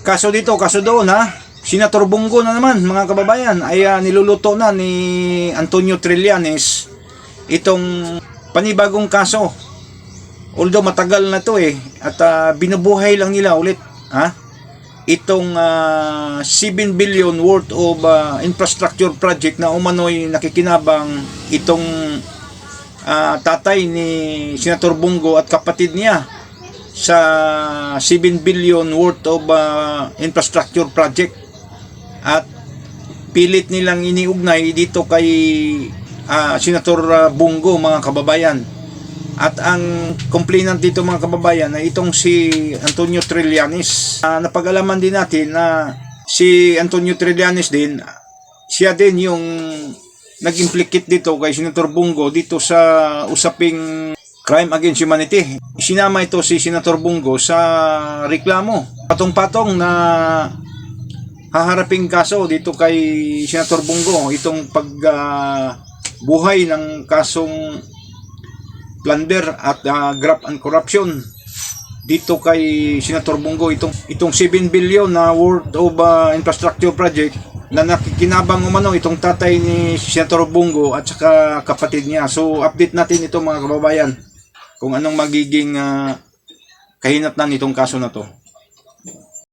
Kaso dito, kaso doon ha. Senator Bongo na naman mga kababayan ay niluluto na ni Antonio Trillanes itong panibagong kaso. Although matagal na to at binubuhay lang nila ulit ha. Itong 7 billion worth of infrastructure project na umano'y nakikinabang itong tatay ni Senator Bongo at kapatid niya sa 7 billion worth of infrastructure project, at pilit nilang iniugnay dito kay Senator Bongo mga kababayan. At ang complainant dito mga kababayan ay itong si Antonio Trillanes. Napag-alaman din natin na si Antonio Trillanes din, siya din yung nag-implicate dito kay Senator Bongo dito sa usaping crime against humanity. Sinama ito si Senator Bongo sa reklamo, patong-patong na haharaping kaso dito kay Senator Bongo, itong pagbuhay ng kasong plunder at graft and corruption dito kay Senator Bongo, itong 7 billion na worth of infrastructure project na nakikinabang umano itong tatay ni Senator Bongo at saka kapatid niya. So update natin ito mga kababayan kung anong magiging kahinatnan nitong kaso na to.